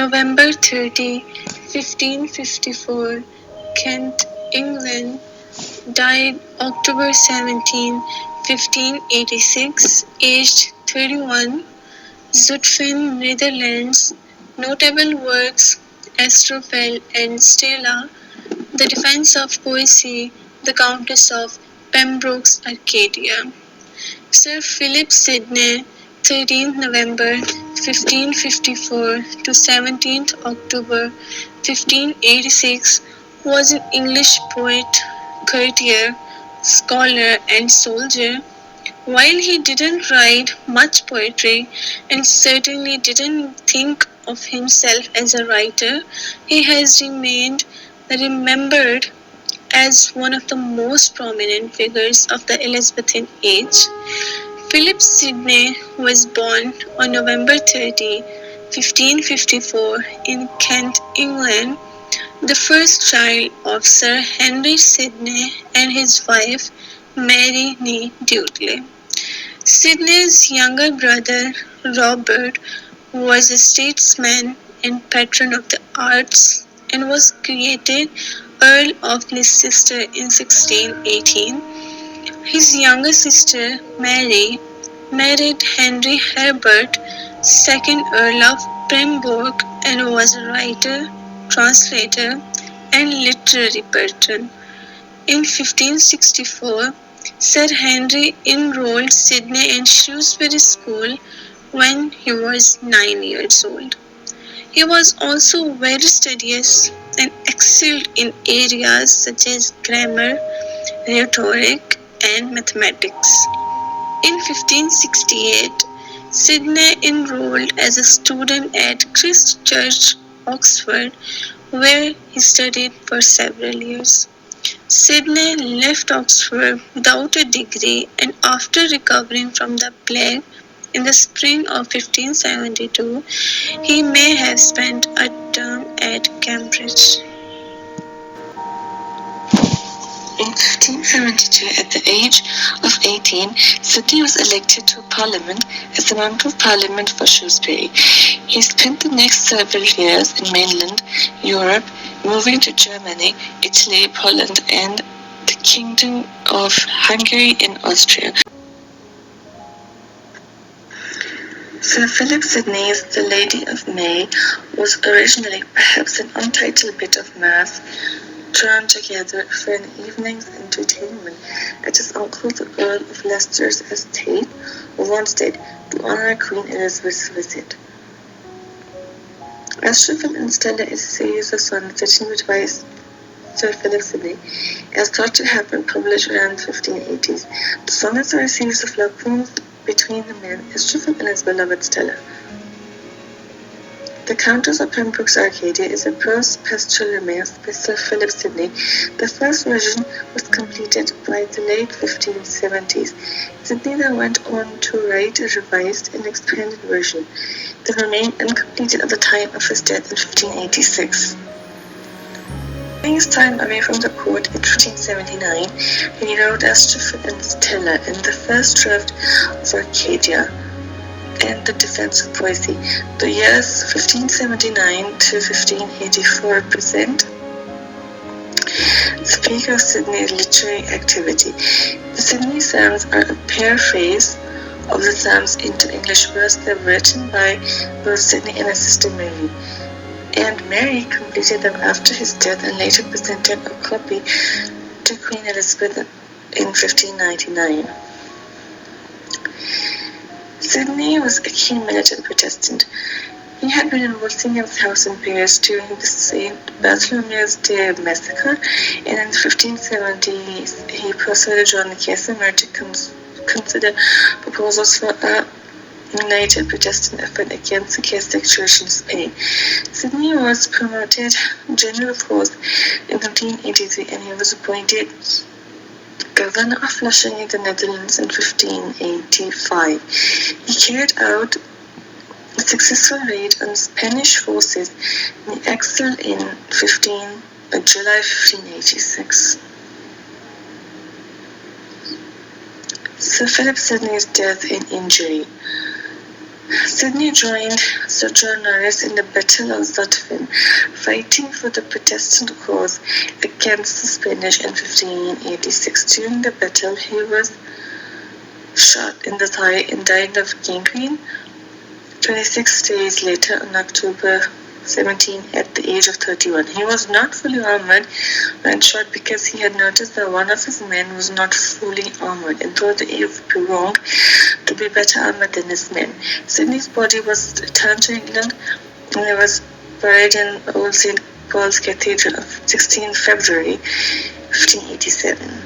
November 30, 1554, Kent, England. Died October 17, 1586, aged 31. Zutphen, Netherlands. Notable works: Astrophel and Stella, The Defense of Poesy, The Countess of Pembroke's Arcadia. Sir Philip Sidney, 13th November 1554 to 17th October 1586, was an English poet, courtier, scholar, and soldier. While he didn't write much poetry and certainly didn't think of himself as a writer, he has remained remembered as one of the most prominent figures of the Elizabethan age. Philip Sidney was born on November 30, 1554, in Kent, England, the first child of Sir Henry Sidney and his wife, Mary née Dudley. Sidney's younger brother, Robert, was a statesman and patron of the arts and was created Earl of Leicester in 1618. His younger sister, Mary, married Henry Herbert, 2nd Earl of Pembroke, and was a writer, translator, and literary patron. In 1564, Sir Henry enrolled Sidney in Shrewsbury School when he was 9 years old. He was also very studious and excelled in areas such as grammar, rhetoric, and mathematics. In 1568, Sidney enrolled as a student at Christ Church, Oxford, where he studied for several years. Sidney left Oxford without a degree, and after recovering from the plague in the spring of 1572, he may have spent a term at Cambridge. In 1572, at the age of 18, Sidney was elected to Parliament as a Member of Parliament for Shrewsbury. He spent the next several years in mainland Europe, moving to Germany, Italy, Poland, and the Kingdom of Hungary and Austria. Sir Philip Sidney's The Lady of May was originally perhaps an untitled bit of verse thrown together for an evening's entertainment at his uncle the Earl of Leicester's estate, Wanstead, to honour Queen Elizabeth's visit. Astrophel and Stella is a series of sonnets written by Sir Philip Sidney, as thought to have been published around the 1580s. The sonnets are a series of love poems between the men, Astrophel and his beloved Stella. The Countess of Pembroke's Arcadia is a prose pastoral romance by Sir Philip Sidney. The first version was completed by the late 1570s. Sidney then went on to write a revised and expanded version that remained uncompleted at the time of his death in 1586. During his time away from the court in 1579, he wrote Astrophel and Stella in the first draft of Arcadia and The Defense of Poesy. The years 1579 to 1584 present speak of Sidney's literary activity. The Sidney Psalms are a paraphrase of the Psalms into English verse that were written by both Sidney and his sister Mary. And Mary completed them after his death and later presented a copy to Queen Elizabeth in 1599. Sidney was a keen militant Protestant. He had been enforcing his house in Paris during the St. Bartholomew's Day massacre, and in the 1570s he persuaded John Casimir to consider proposals for a united Protestant effort against the Catholic Church in Spain. Sidney was promoted General of Horse in 1583, and he was appointed Governor of Flushing in the Netherlands in 1585. He carried out a successful raid on Spanish forces in Axel in July 1586. Sir Philip Sidney's death and injury. Sidney joined Sojourners in the Battle of Zutphen, fighting for the Protestant cause against the Spanish in 1586. During the battle, he was shot in the thigh and died of gangrene. 26 days later, on October 17, at the age of 31. He was not fully armored when shot because he had noticed that one of his men was not fully armored and thought that he would be wrong to be better armored than his men. Sidney's body was returned to England and he was buried in Old St. Paul's Cathedral on 16 February 1587.